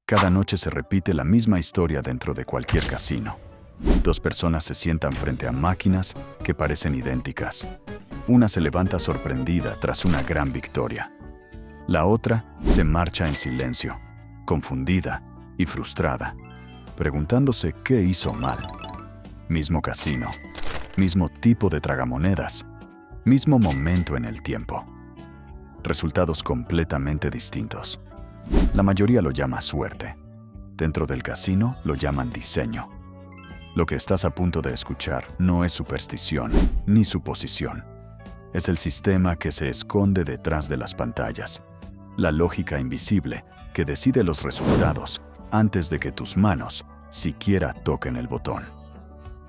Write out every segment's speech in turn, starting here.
Cada noche se repite la misma historia dentro de cualquier casino. Dos personas se sientan frente a máquinas que parecen idénticas. Una se levanta sorprendida tras una gran victoria. La otra se marcha en silencio, confundida y frustrada, preguntándose qué hizo mal. Mismo casino, mismo tipo de tragamonedas, mismo momento en el tiempo. Resultados completamente distintos. La mayoría lo llama suerte. Dentro del casino lo llaman diseño. Lo que estás a punto de escuchar no es superstición ni suposición. Es el sistema que se esconde detrás de las pantallas. La lógica invisible que decide los resultados antes de que tus manos siquiera toquen el botón.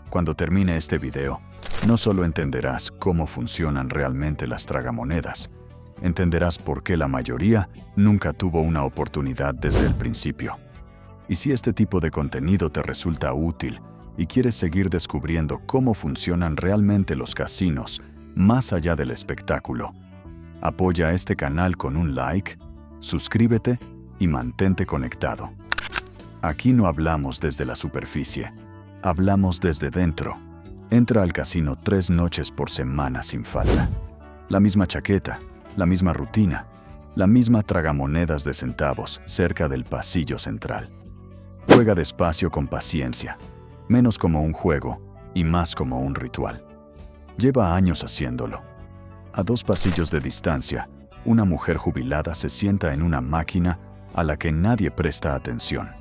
Cuando termine este video, no solo entenderás cómo funcionan realmente las tragamonedas, entenderás por qué la mayoría nunca tuvo una oportunidad desde el principio. Y si este tipo de contenido te resulta útil y quieres seguir descubriendo cómo funcionan realmente los casinos más allá del espectáculo, apoya este canal con un like, suscríbete y mantente conectado. Aquí no hablamos desde la superficie, hablamos desde dentro. Entra al casino 3 noches por semana sin falta. La misma chaqueta, la misma rutina, la misma tragamonedas de centavos cerca del pasillo central. Juega despacio con paciencia, menos como un juego y más como un ritual. Lleva años haciéndolo. A 2 pasillos de distancia, una mujer jubilada se sienta en una máquina a la que nadie presta atención.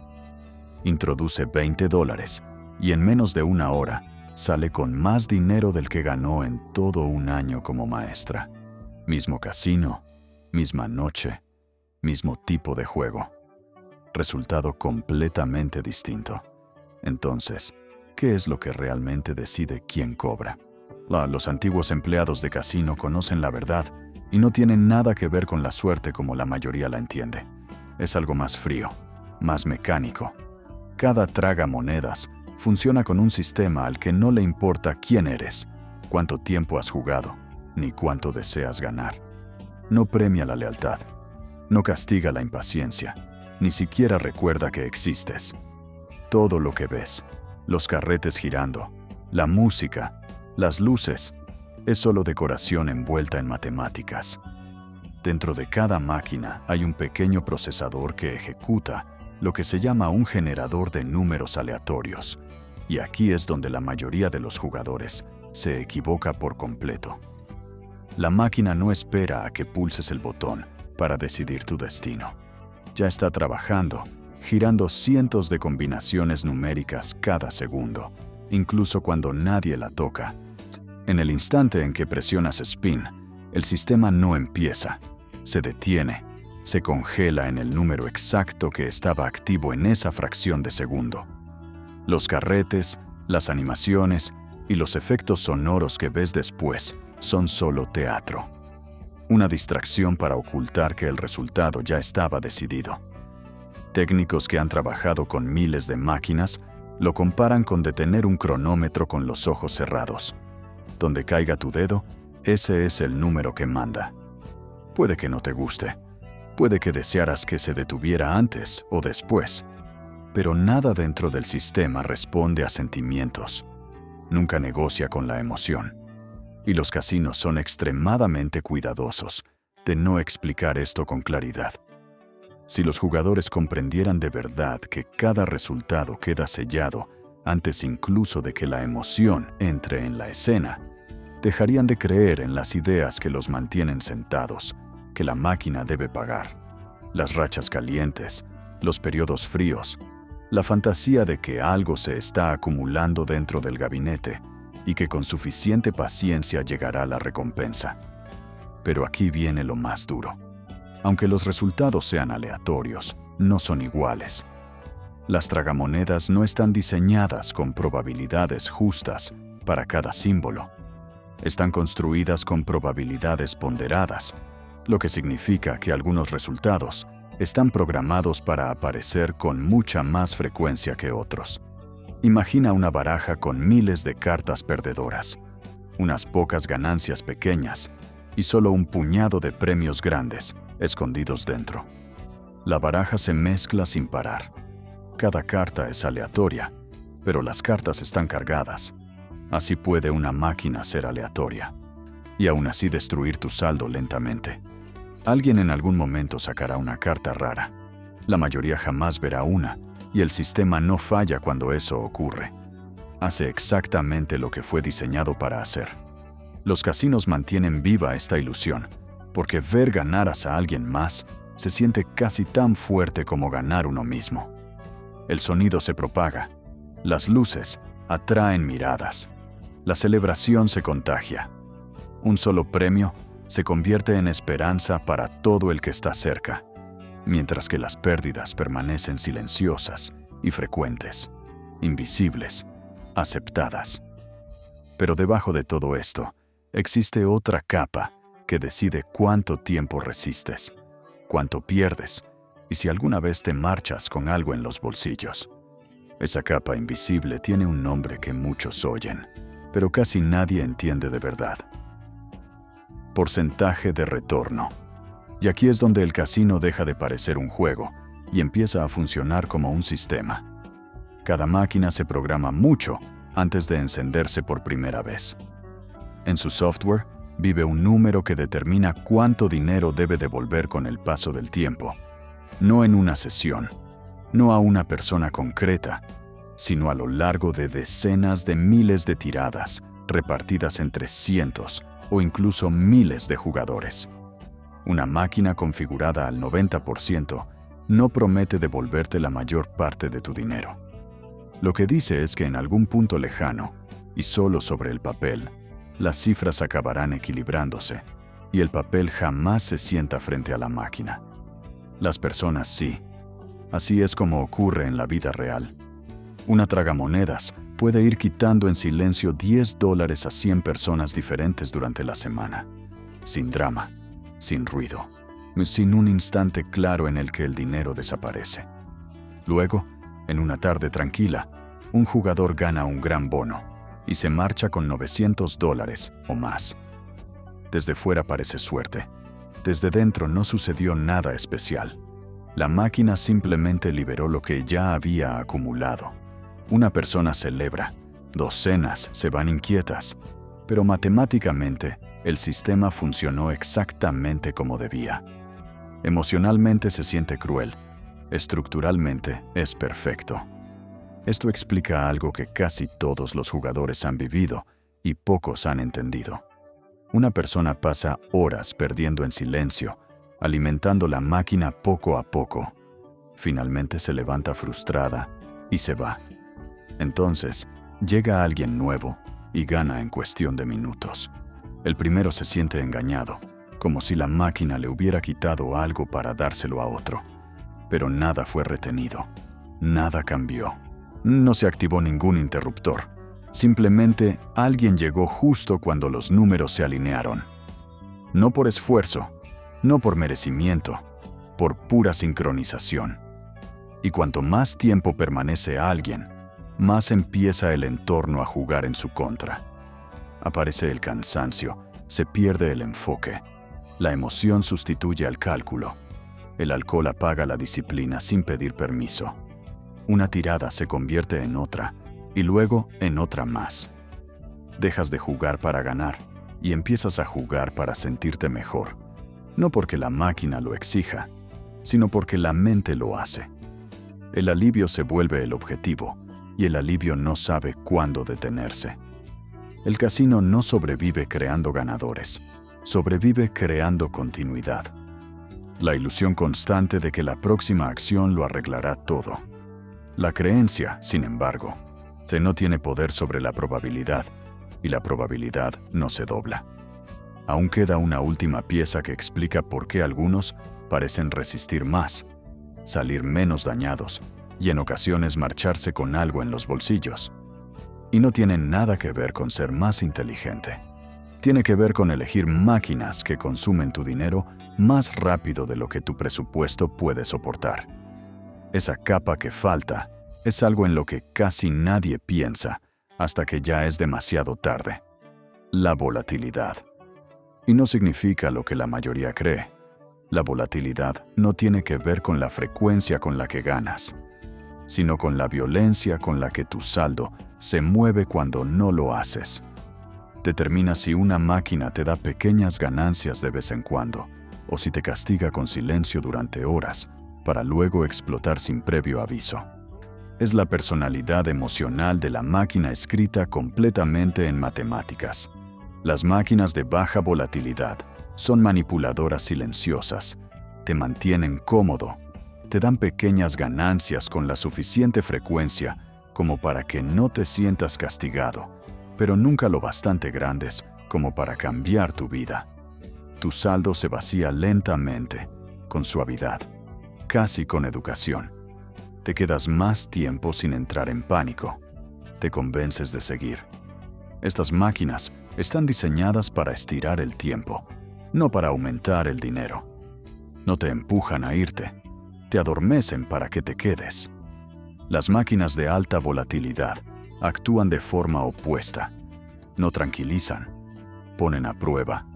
Introduce $20 y en menos de una hora sale con más dinero del que ganó en todo un año como maestra. Mismo casino, misma noche, mismo tipo de juego. Resultado completamente distinto. Entonces, ¿qué es lo que realmente decide quién cobra? Los antiguos empleados de casino conocen la verdad y no tienen nada que ver con la suerte como la mayoría la entiende. Es algo más frío, más mecánico. Cada tragamonedas funciona con un sistema al que no le importa quién eres, cuánto tiempo has jugado, ni cuánto deseas ganar. No premia la lealtad, no castiga la impaciencia, ni siquiera recuerda que existes. Todo lo que ves, los carretes girando, la música, las luces, es solo decoración envuelta en matemáticas. Dentro de cada máquina hay un pequeño procesador que ejecuta lo que se llama un generador de números aleatorios, y aquí es donde la mayoría de los jugadores se equivoca por completo. La máquina no espera a que pulses el botón para decidir tu destino. Ya está trabajando, girando cientos de combinaciones numéricas cada segundo, incluso cuando nadie la toca. En el instante en que presionas spin, el sistema no empieza, se detiene, se congela en el número exacto que estaba activo en esa fracción de segundo. Los carretes, las animaciones y los efectos sonoros que ves después son solo teatro. Una distracción para ocultar que el resultado ya estaba decidido. Técnicos que han trabajado con miles de máquinas lo comparan con detener un cronómetro con los ojos cerrados. Donde caiga tu dedo, ese es el número que manda. Puede que no te guste, puede que desearas que se detuviera antes o después, pero nada dentro del sistema responde a sentimientos. Nunca negocia con la emoción. Y los casinos son extremadamente cuidadosos de no explicar esto con claridad. Si los jugadores comprendieran de verdad que cada resultado queda sellado antes incluso de que la emoción entre en la escena, dejarían de creer en las ideas que los mantienen sentados, que la máquina debe pagar. Las rachas calientes, los periodos fríos, la fantasía de que algo se está acumulando dentro del gabinete y que con suficiente paciencia llegará la recompensa. Pero aquí viene lo más duro. Aunque los resultados sean aleatorios, no son iguales. Las tragamonedas no están diseñadas con probabilidades justas para cada símbolo. Están construidas con probabilidades ponderadas, lo que significa que algunos resultados están programados para aparecer con mucha más frecuencia que otros. Imagina una baraja con miles de cartas perdedoras, unas pocas ganancias pequeñas y solo un puñado de premios grandes escondidos dentro. La baraja se mezcla sin parar. Cada carta es aleatoria, pero las cartas están cargadas. Así puede una máquina ser aleatoria y aún así destruir tu saldo lentamente. Alguien en algún momento sacará una carta rara. La mayoría jamás verá una, y el sistema no falla cuando eso ocurre. Hace exactamente lo que fue diseñado para hacer. Los casinos mantienen viva esta ilusión, porque ver ganar a alguien más se siente casi tan fuerte como ganar uno mismo. El sonido se propaga, las luces atraen miradas, la celebración se contagia. Un solo premio se convierte en esperanza para todo el que está cerca, mientras que las pérdidas permanecen silenciosas y frecuentes, invisibles, aceptadas. Pero debajo de todo esto, existe otra capa que decide cuánto tiempo resistes, cuánto pierdes y si alguna vez te marchas con algo en los bolsillos. Esa capa invisible tiene un nombre que muchos oyen, pero casi nadie entiende de verdad. Porcentaje de retorno. Y aquí es donde el casino deja de parecer un juego y empieza a funcionar como un sistema. Cada máquina se programa mucho antes de encenderse por primera vez. En su software vive un número que determina cuánto dinero debe devolver con el paso del tiempo. No en una sesión, no a una persona concreta, sino a lo largo de decenas de miles de tiradas repartidas entre cientos o incluso miles de jugadores. Una máquina configurada al 90% no promete devolverte la mayor parte de tu dinero. Lo que dice es que en algún punto lejano, y solo sobre el papel, las cifras acabarán equilibrándose, y el papel jamás se sienta frente a la máquina. Las personas sí. Así es como ocurre en la vida real. Una tragamonedas puede ir quitando en silencio $10 a 100 personas diferentes durante la semana, sin drama, sin ruido, sin un instante claro en el que el dinero desaparece. Luego, en una tarde tranquila, un jugador gana un gran bono y se marcha con $900 o más. Desde fuera parece suerte. Desde dentro no sucedió nada especial. La máquina simplemente liberó lo que ya había acumulado. Una persona celebra, docenas se van inquietas, pero matemáticamente el sistema funcionó exactamente como debía. Emocionalmente se siente cruel, estructuralmente es perfecto. Esto explica algo que casi todos los jugadores han vivido y pocos han entendido. Una persona pasa horas perdiendo en silencio, alimentando la máquina poco a poco. Finalmente se levanta frustrada y se va. Entonces, llega alguien nuevo y gana en cuestión de minutos. El primero se siente engañado, como si la máquina le hubiera quitado algo para dárselo a otro. Pero nada fue retenido, nada cambió. No se activó ningún interruptor. Simplemente alguien llegó justo cuando los números se alinearon. No por esfuerzo, no por merecimiento, por pura sincronización. Y cuanto más tiempo permanece alguien, más empieza el entorno a jugar en su contra. Aparece el cansancio, se pierde el enfoque. La emoción sustituye al cálculo. El alcohol apaga la disciplina sin pedir permiso. Una tirada se convierte en otra, y luego en otra más. Dejas de jugar para ganar y empiezas a jugar para sentirte mejor. No porque la máquina lo exija, sino porque la mente lo hace. El alivio se vuelve el objetivo, y el alivio no sabe cuándo detenerse. El casino no sobrevive creando ganadores, sobrevive creando continuidad. La ilusión constante de que la próxima acción lo arreglará todo. La creencia, sin embargo, no tiene poder sobre la probabilidad, y la probabilidad no se dobla. Aún queda una última pieza que explica por qué algunos parecen resistir más, salir menos dañados, y en ocasiones marcharse con algo en los bolsillos. Y no tiene nada que ver con ser más inteligente. Tiene que ver con elegir máquinas que consumen tu dinero más rápido de lo que tu presupuesto puede soportar. Esa capa que falta es algo en lo que casi nadie piensa hasta que ya es demasiado tarde. La volatilidad. Y no significa lo que la mayoría cree. La volatilidad no tiene que ver con la frecuencia con la que ganas, sino con la violencia con la que tu saldo se mueve cuando no lo haces. Determina si una máquina te da pequeñas ganancias de vez en cuando, o si te castiga con silencio durante horas, para luego explotar sin previo aviso. Es la personalidad emocional de la máquina escrita completamente en matemáticas. Las máquinas de baja volatilidad son manipuladoras silenciosas, te mantienen cómodo, te dan pequeñas ganancias con la suficiente frecuencia como para que no te sientas castigado, pero nunca lo bastante grandes como para cambiar tu vida. Tu saldo se vacía lentamente, con suavidad, casi con educación. Te quedas más tiempo sin entrar en pánico. Te convences de seguir. Estas máquinas están diseñadas para estirar el tiempo, no para aumentar el dinero. No te empujan a irte, te adormecen para que te quedes. Las máquinas de alta volatilidad actúan de forma opuesta. No tranquilizan, ponen a prueba,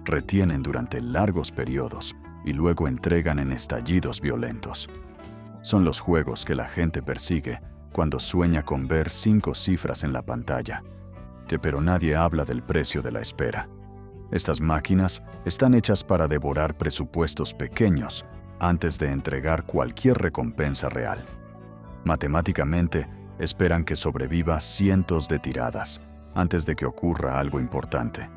retienen durante largos periodos y luego entregan en estallidos violentos. Son los juegos que la gente persigue cuando sueña con ver 5 cifras en la pantalla. Pero nadie habla del precio de la espera. Estas máquinas están hechas para devorar presupuestos pequeños antes de entregar cualquier recompensa real. Matemáticamente, esperan que sobreviva cientos de tiradas antes de que ocurra algo importante.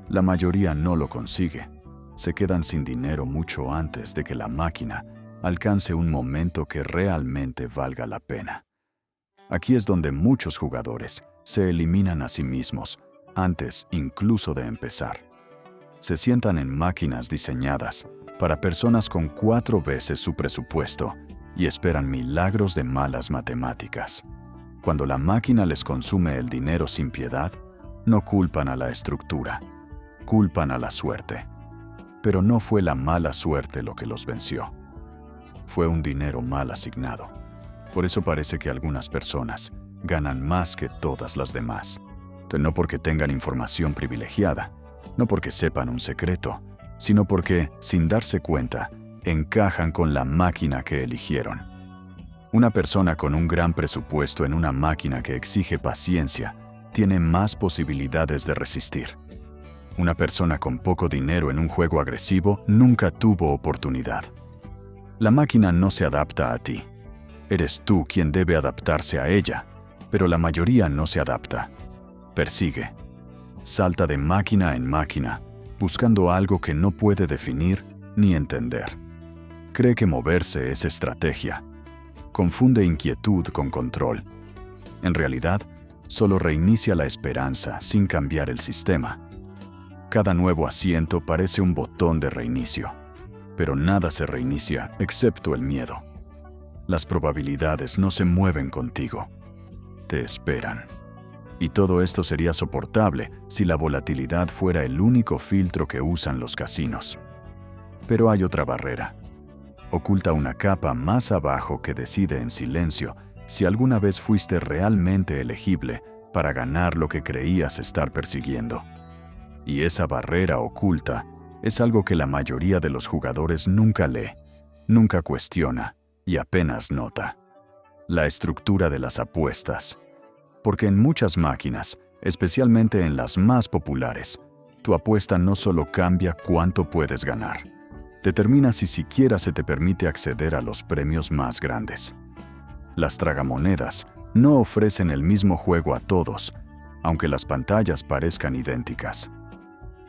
La mayoría no lo consigue. Se quedan sin dinero mucho antes de que la máquina alcance un momento que realmente valga la pena. Aquí es donde muchos jugadores se eliminan a sí mismos antes incluso de empezar. Se sientan en máquinas diseñadas para personas con 4 veces su presupuesto y esperan milagros de malas matemáticas. Cuando la máquina les consume el dinero sin piedad, no culpan a la estructura, culpan a la suerte. Pero no fue la mala suerte lo que los venció. Fue un dinero mal asignado. Por eso parece que algunas personas ganan más que todas las demás. No porque tengan información privilegiada, no porque sepan un secreto, sino porque, sin darse cuenta, encajan con la máquina que eligieron. Una persona con un gran presupuesto en una máquina que exige paciencia tiene más posibilidades de resistir. Una persona con poco dinero en un juego agresivo nunca tuvo oportunidad. La máquina no se adapta a ti. Eres tú quien debe adaptarse a ella, pero la mayoría no se adapta. Persigue. Salta de máquina en máquina, buscando algo que no puede definir ni entender. Cree que moverse es estrategia. Confunde inquietud con control. En realidad, solo reinicia la esperanza sin cambiar el sistema. Cada nuevo asiento parece un botón de reinicio, pero nada se reinicia excepto el miedo. Las probabilidades no se mueven contigo, te esperan. Y todo esto sería soportable si la volatilidad fuera el único filtro que usan los casinos. Pero hay otra barrera. Oculta una capa más abajo que decide en silencio si alguna vez fuiste realmente elegible para ganar lo que creías estar persiguiendo. Y esa barrera oculta es algo que la mayoría de los jugadores nunca lee, nunca cuestiona y apenas nota. La estructura de las apuestas. Porque en muchas máquinas, especialmente en las más populares, tu apuesta no solo cambia cuánto puedes ganar, determina si siquiera se te permite acceder a los premios más grandes. Las tragamonedas no ofrecen el mismo juego a todos, aunque las pantallas parezcan idénticas.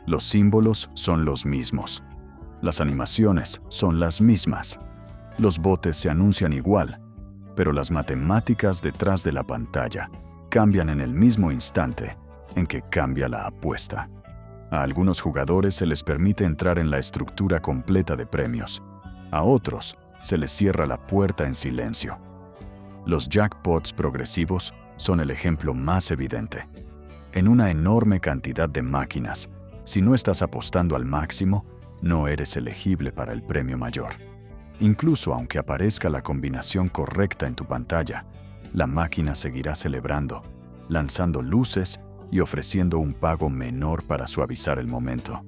Los símbolos son los mismos. Las animaciones son las mismas. Los botes se anuncian igual, pero las matemáticas detrás de la pantalla cambian en el mismo instante en que cambia la apuesta. A algunos jugadores se les permite entrar en la estructura completa de premios. A otros se les cierra la puerta en silencio. Los jackpots progresivos son el ejemplo más evidente. En una enorme cantidad de máquinas, si no estás apostando al máximo, no eres elegible para el premio mayor. Incluso aunque aparezca la combinación correcta en tu pantalla, la máquina seguirá celebrando, lanzando luces y ofreciendo un pago menor para suavizar el momento.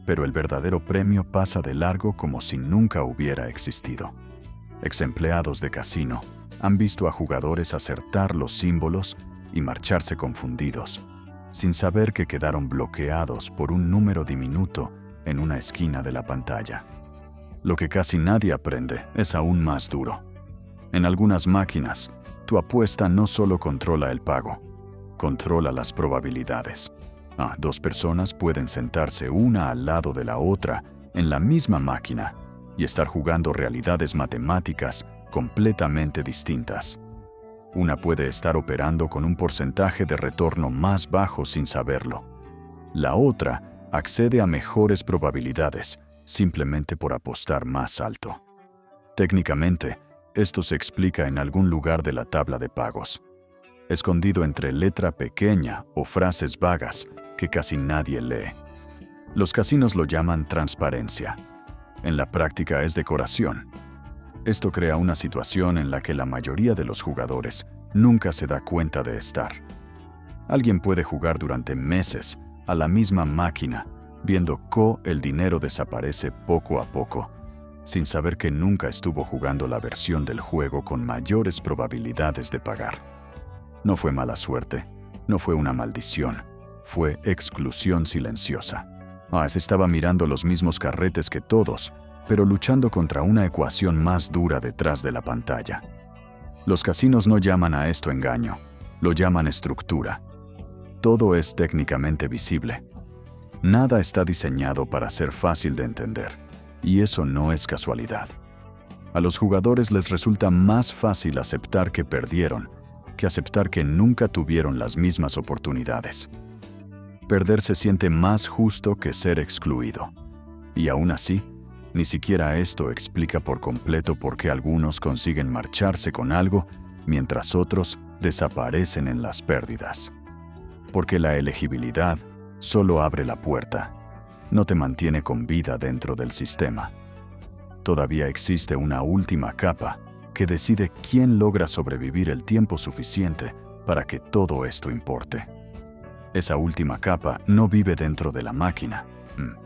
pero el verdadero premio pasa de largo como si nunca hubiera existido. Ex-empleados de casino han visto a jugadores acertar los símbolos y marcharse confundidos, sin saber que quedaron bloqueados por un número diminuto en una esquina de la pantalla. Lo que casi nadie aprende es aún más duro. En algunas máquinas, tu apuesta no solo controla el pago, controla las probabilidades. Dos personas pueden sentarse una al lado de la otra en la misma máquina y estar jugando realidades matemáticas completamente distintas. Una puede estar operando con un porcentaje de retorno más bajo sin saberlo. La otra accede a mejores probabilidades simplemente por apostar más alto. Técnicamente, esto se explica en algún lugar de la tabla de pagos, escondido entre letra pequeña o frases vagas que casi nadie lee. Los casinos lo llaman transparencia. En la práctica es decoración. Esto crea una situación en la que la mayoría de los jugadores nunca se da cuenta de estar. Alguien puede jugar durante meses a la misma máquina, viendo cómo el dinero desaparece poco a poco, sin saber que nunca estuvo jugando la versión del juego con mayores probabilidades de pagar. No fue mala suerte, no fue una maldición, fue exclusión silenciosa. Se estaba mirando los mismos carretes que todos, pero luchando contra una ecuación más dura detrás de la pantalla. Los casinos no llaman a esto engaño, lo llaman estructura. Todo es técnicamente visible. Nada está diseñado para ser fácil de entender, y eso no es casualidad. A los jugadores les resulta más fácil aceptar que perdieron que aceptar que nunca tuvieron las mismas oportunidades. Perder se siente más justo que ser excluido. Y aún así, ni siquiera esto explica por completo por qué algunos consiguen marcharse con algo mientras otros desaparecen en las pérdidas. Porque la elegibilidad solo abre la puerta, no te mantiene con vida dentro del sistema. Todavía existe una última capa que decide quién logra sobrevivir el tiempo suficiente para que todo esto importe. Esa última capa no vive dentro de la máquina,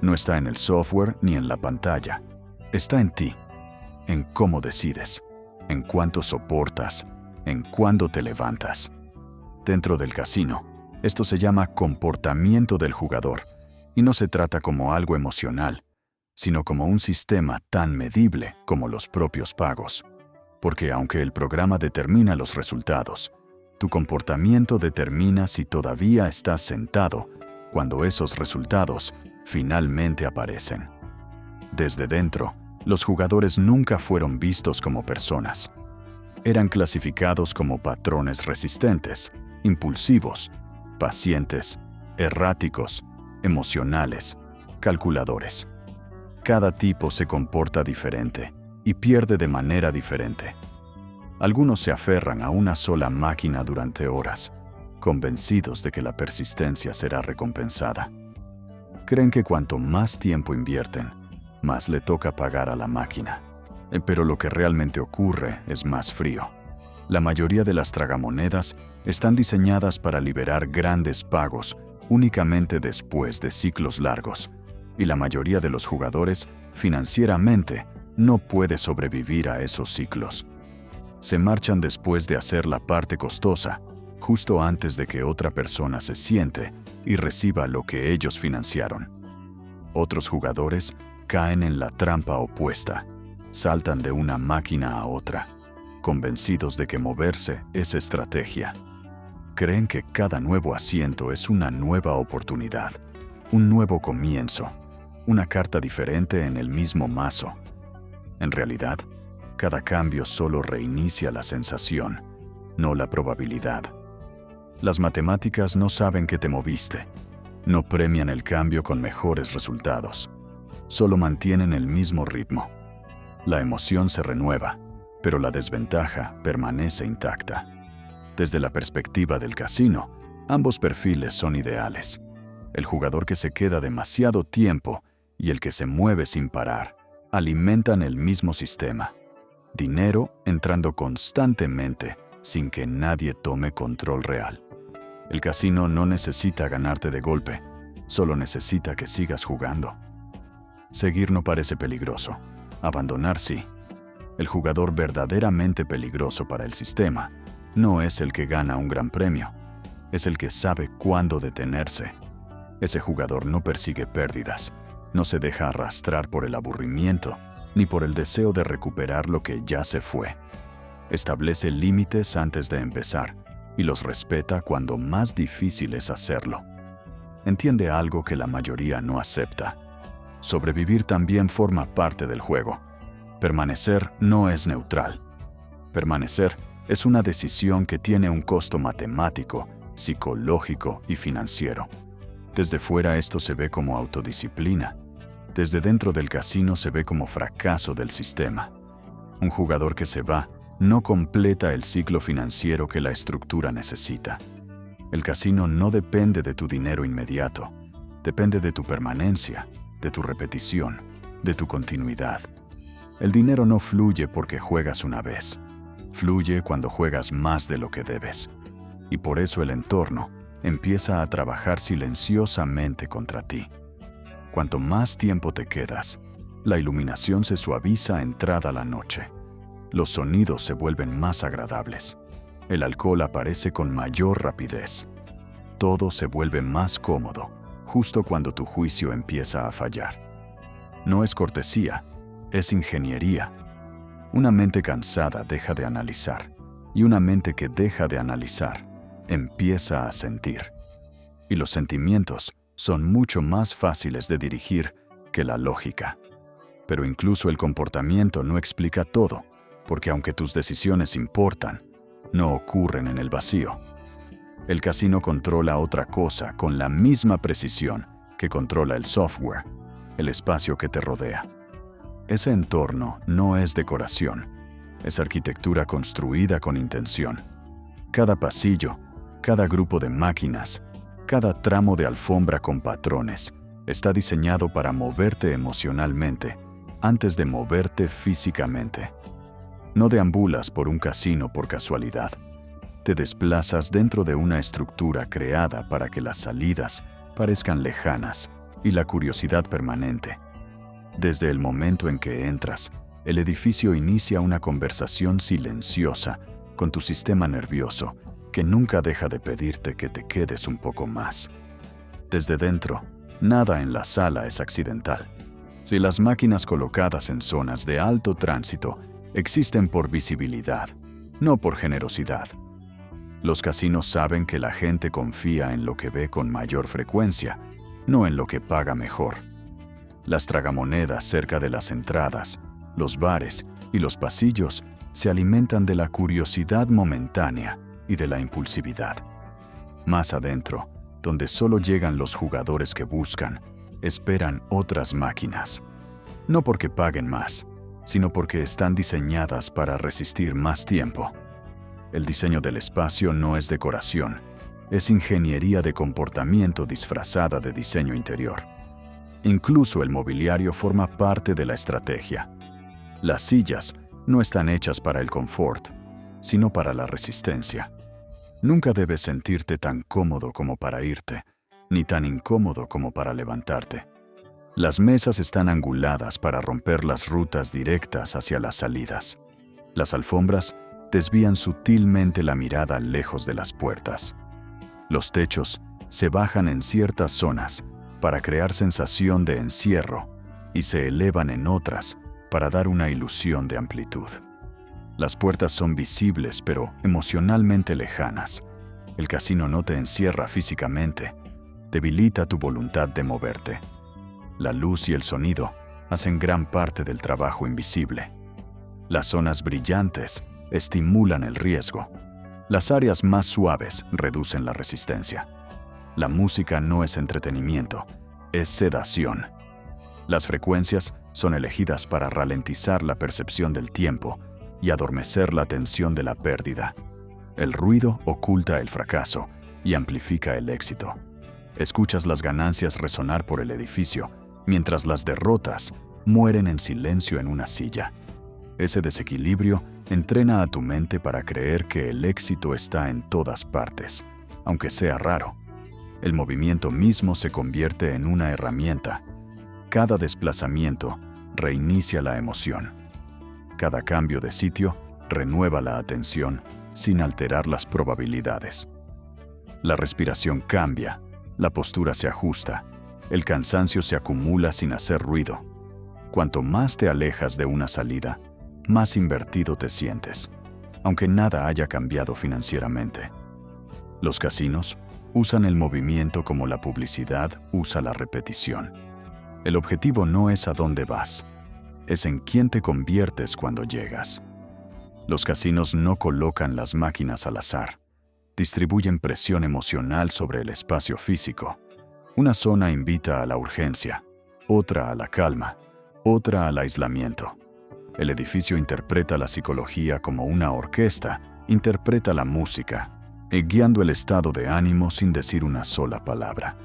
no está en el software ni en la pantalla. Está en ti, en cómo decides, en cuánto soportas, en cuándo te levantas. Dentro del casino, esto se llama comportamiento del jugador, y no se trata como algo emocional, sino como un sistema tan medible como los propios pagos. Porque aunque el programa determina los resultados, tu comportamiento determina si todavía estás sentado cuando esos resultados finalmente aparecen. Desde dentro, los jugadores nunca fueron vistos como personas. Eran clasificados como patrones resistentes, impulsivos, pacientes, erráticos, emocionales, calculadores. Cada tipo se comporta diferente y pierde de manera diferente. Algunos se aferran a una sola máquina durante horas, convencidos de que la persistencia será recompensada. Creen que cuanto más tiempo invierten, más le toca pagar a la máquina. Pero lo que realmente ocurre es más frío. La mayoría de las tragamonedas están diseñadas para liberar grandes pagos únicamente después de ciclos largos, y la mayoría de los jugadores, financieramente, no puede sobrevivir a esos ciclos. Se marchan después de hacer la parte costosa, justo antes de que otra persona se siente y reciba lo que ellos financiaron. Otros jugadores caen en la trampa opuesta, saltan de una máquina a otra, convencidos de que moverse es estrategia. Creen que cada nuevo asiento es una nueva oportunidad, un nuevo comienzo, una carta diferente en el mismo mazo. En realidad, cada cambio solo reinicia la sensación, no la probabilidad. Las matemáticas no saben que te moviste, no premian el cambio con mejores resultados, solo mantienen el mismo ritmo. La emoción se renueva, pero la desventaja permanece intacta. Desde la perspectiva del casino, ambos perfiles son ideales. El jugador que se queda demasiado tiempo y el que se mueve sin parar alimentan el mismo sistema. Dinero entrando constantemente sin que nadie tome control real. El casino no necesita ganarte de golpe, solo necesita que sigas jugando. Seguir no parece peligroso. Abandonar sí. El jugador verdaderamente peligroso para el sistema no es el que gana un gran premio, es el que sabe cuándo detenerse. Ese jugador no persigue pérdidas, no se deja arrastrar por el aburrimiento ni por el deseo de recuperar lo que ya se fue. Establece límites antes de empezar y los respeta cuando más difícil es hacerlo. Entiende algo que la mayoría no acepta. Sobrevivir también forma parte del juego. Permanecer no es neutral. Permanecer es una decisión que tiene un costo matemático, psicológico y financiero. Desde fuera esto se ve como autodisciplina. Desde dentro del casino se ve como fracaso del sistema. Un jugador que se va no completa el ciclo financiero que la estructura necesita. El casino no depende de tu dinero inmediato, depende de tu permanencia, de tu repetición, de tu continuidad. El dinero no fluye porque juegas una vez, fluye cuando juegas más de lo que debes. Y por eso el entorno empieza a trabajar silenciosamente contra ti. Cuanto más tiempo te quedas, la iluminación se suaviza entrada la noche. Los sonidos se vuelven más agradables. El alcohol aparece con mayor rapidez. Todo se vuelve más cómodo, justo cuando tu juicio empieza a fallar. No es cortesía, es ingeniería. Una mente cansada deja de analizar, y una mente que deja de analizar empieza a sentir. Y los sentimientos son mucho más fáciles de dirigir que la lógica. Pero incluso el comportamiento no explica todo, porque aunque tus decisiones importan, no ocurren en el vacío. El casino controla otra cosa con la misma precisión que controla el software, el espacio que te rodea. Ese entorno no es decoración, es arquitectura construida con intención. Cada pasillo, cada grupo de máquinas, cada tramo de alfombra con patrones está diseñado para moverte emocionalmente antes de moverte físicamente. No deambulas por un casino por casualidad. Te desplazas dentro de una estructura creada para que las salidas parezcan lejanas y la curiosidad permanente. Desde el momento en que entras, el edificio inicia una conversación silenciosa con tu sistema nervioso que nunca deja de pedirte que te quedes un poco más. Desde dentro, nada en la sala es accidental. Si las máquinas colocadas en zonas de alto tránsito existen por visibilidad, no por generosidad. Los casinos saben que la gente confía en lo que ve con mayor frecuencia, no en lo que paga mejor. Las tragamonedas cerca de las entradas, los bares y los pasillos se alimentan de la curiosidad momentánea y de la impulsividad. Más adentro, donde solo llegan los jugadores que buscan, esperan otras máquinas. No porque paguen más, sino porque están diseñadas para resistir más tiempo. El diseño del espacio no es decoración, es ingeniería de comportamiento disfrazada de diseño interior. Incluso el mobiliario forma parte de la estrategia. Las sillas no están hechas para el confort, sino para la resistencia. Nunca debes sentirte tan cómodo como para irte, ni tan incómodo como para levantarte. Las mesas están anguladas para romper las rutas directas hacia las salidas. Las alfombras desvían sutilmente la mirada lejos de las puertas. Los techos se bajan en ciertas zonas para crear sensación de encierro y se elevan en otras para dar una ilusión de amplitud. Las puertas son visibles pero emocionalmente lejanas. El casino no te encierra físicamente, debilita tu voluntad de moverte. La luz y el sonido hacen gran parte del trabajo invisible. Las zonas brillantes estimulan el riesgo. Las áreas más suaves reducen la resistencia. La música no es entretenimiento, es sedación. Las frecuencias son elegidas para ralentizar la percepción del tiempo y adormecer la tensión de la pérdida. El ruido oculta el fracaso y amplifica el éxito. Escuchas las ganancias resonar por el edificio, mientras las derrotas mueren en silencio en una silla. Ese desequilibrio entrena a tu mente para creer que el éxito está en todas partes, aunque sea raro. El movimiento mismo se convierte en una herramienta. Cada desplazamiento reinicia la emoción. Cada cambio de sitio renueva la atención sin alterar las probabilidades. La respiración cambia, la postura se ajusta, el cansancio se acumula sin hacer ruido. Cuanto más te alejas de una salida, más invertido te sientes, aunque nada haya cambiado financieramente. Los casinos usan el movimiento como la publicidad usa la repetición. El objetivo no es a dónde vas, es en quién te conviertes cuando llegas. Los casinos no colocan las máquinas al azar. Distribuyen presión emocional sobre el espacio físico. Una zona invita a la urgencia, otra a la calma, otra al aislamiento. El edificio interpreta la psicología como una orquesta, interpreta la música, guiando el estado de ánimo sin decir una sola palabra.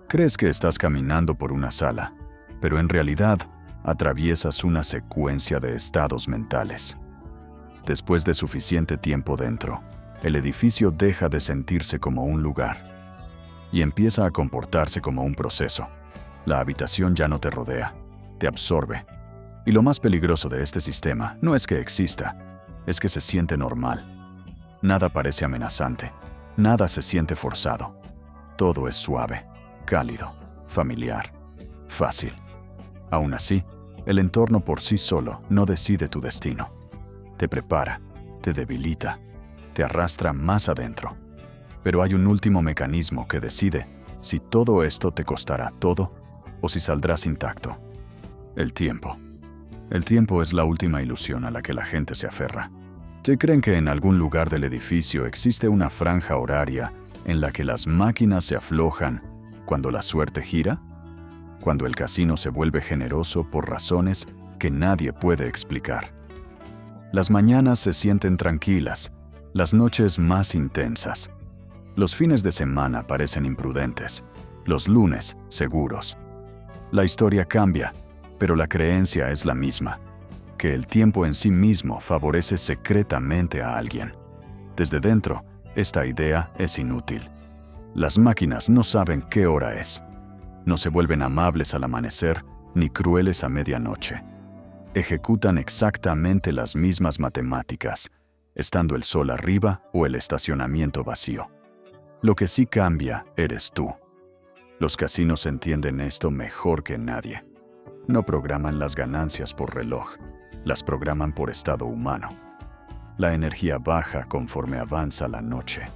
Crees que estás caminando por una sala, pero en realidad atraviesas una secuencia de estados mentales. Después de suficiente tiempo dentro, el edificio deja de sentirse como un lugar y empieza a comportarse como un proceso. La habitación ya no te rodea, te absorbe. Y lo más peligroso de este sistema no es que exista, es que se siente normal. Nada parece amenazante, nada se siente forzado. Todo es suave, cálido, familiar, fácil. Aún así, el entorno por sí solo no decide tu destino. Te prepara, te debilita, te arrastra más adentro. Pero hay un último mecanismo que decide si todo esto te costará todo o si saldrás intacto. El tiempo. El tiempo es la última ilusión a la que la gente se aferra. ¿Te creen que en algún lugar del edificio existe una franja horaria en la que las máquinas se aflojan cuando la suerte gira? Cuando el casino se vuelve generoso por razones que nadie puede explicar. Las mañanas se sienten tranquilas, las noches más intensas. Los fines de semana parecen imprudentes, los lunes seguros. La historia cambia, pero la creencia es la misma, que el tiempo en sí mismo favorece secretamente a alguien. Desde dentro, esta idea es inútil. Las máquinas no saben qué hora es. No se vuelven amables al amanecer ni crueles a medianoche. Ejecutan exactamente las mismas matemáticas, estando el sol arriba o el estacionamiento vacío. Lo que sí cambia eres tú. Los casinos entienden esto mejor que nadie. No programan las ganancias por reloj, las programan por estado humano. La energía baja conforme avanza la noche.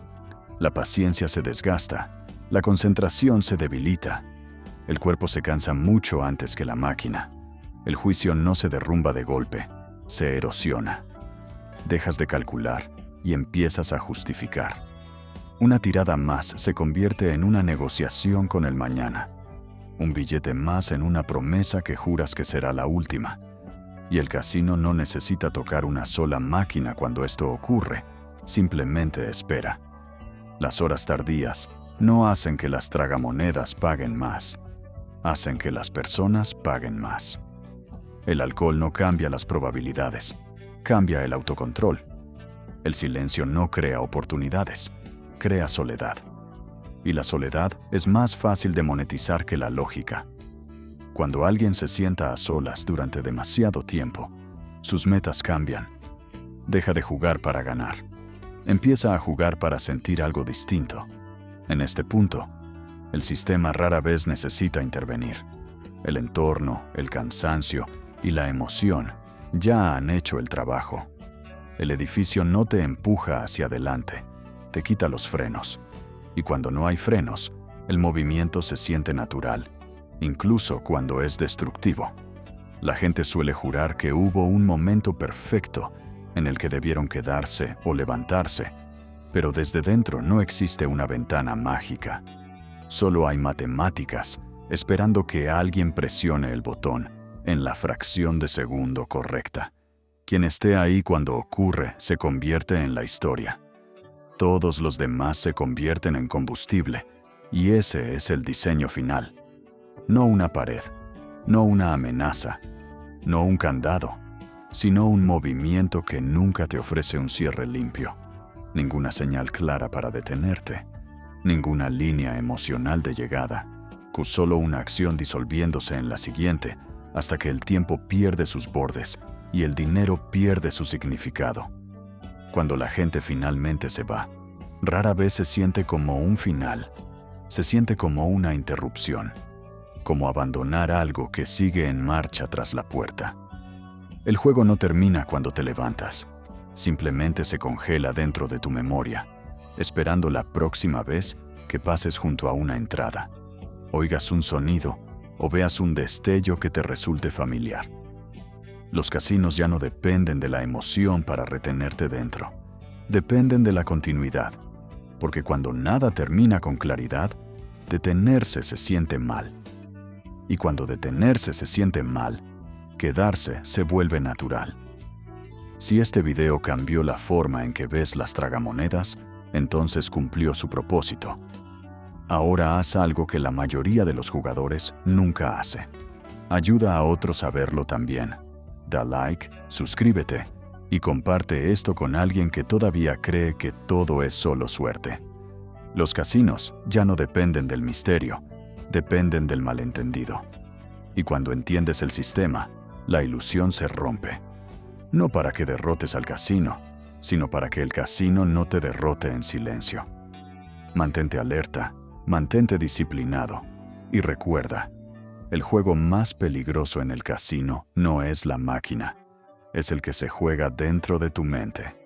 La paciencia se desgasta, la concentración se debilita. El cuerpo se cansa mucho antes que la máquina. El juicio no se derrumba de golpe, se erosiona. Dejas de calcular y empiezas a justificar. Una tirada más se convierte en una negociación con el mañana. Un billete más en una promesa que juras que será la última. Y el casino no necesita tocar una sola máquina cuando esto ocurre, simplemente espera. Las horas tardías no hacen que las tragamonedas paguen más, hacen que las personas paguen más. El alcohol no cambia las probabilidades, cambia el autocontrol. El silencio no crea oportunidades, crea soledad. Y la soledad es más fácil de monetizar que la lógica. Cuando alguien se sienta a solas durante demasiado tiempo, sus metas cambian. Deja de jugar para ganar. Empieza a jugar para sentir algo distinto. En este punto, el sistema rara vez necesita intervenir. El entorno, el cansancio y la emoción ya han hecho el trabajo. El edificio no te empuja hacia adelante, te quita los frenos. Y cuando no hay frenos, el movimiento se siente natural, incluso cuando es destructivo. La gente suele jurar que hubo un momento perfecto en el que debieron quedarse o levantarse, pero desde dentro no existe una ventana mágica. Solo hay matemáticas esperando que alguien presione el botón en la fracción de segundo correcta. Quien esté ahí cuando ocurre se convierte en la historia. Todos los demás se convierten en combustible, y ese es el diseño final. No una pared, no una amenaza, no un candado, sino un movimiento que nunca te ofrece un cierre limpio, ninguna señal clara para detenerte, ninguna línea emocional de llegada, con solo una acción disolviéndose en la siguiente, hasta que el tiempo pierde sus bordes y el dinero pierde su significado. Cuando la gente finalmente se va, rara vez se siente como un final, se siente como una interrupción, como abandonar algo que sigue en marcha tras la puerta. El juego no termina cuando te levantas, simplemente se congela dentro de tu memoria, esperando la próxima vez que pases junto a una entrada, oigas un sonido o veas un destello que te resulte familiar. Los casinos ya no dependen de la emoción para retenerte dentro, dependen de la continuidad, porque cuando nada termina con claridad, detenerse se siente mal. Y cuando detenerse se siente mal, quedarse se vuelve natural. Si este video cambió la forma en que ves las tragamonedas, entonces cumplió su propósito. Ahora haz algo que la mayoría de los jugadores nunca hace. Ayuda a otros a verlo también. Da like, suscríbete y comparte esto con alguien que todavía cree que todo es solo suerte. Los casinos ya no dependen del misterio, dependen del malentendido. Y cuando entiendes el sistema, la ilusión se rompe. No para que derrotes al casino, sino para que el casino no te derrote en silencio. Mantente alerta, mantente disciplinado y recuerda, el juego más peligroso en el casino no es la máquina, es el que se juega dentro de tu mente.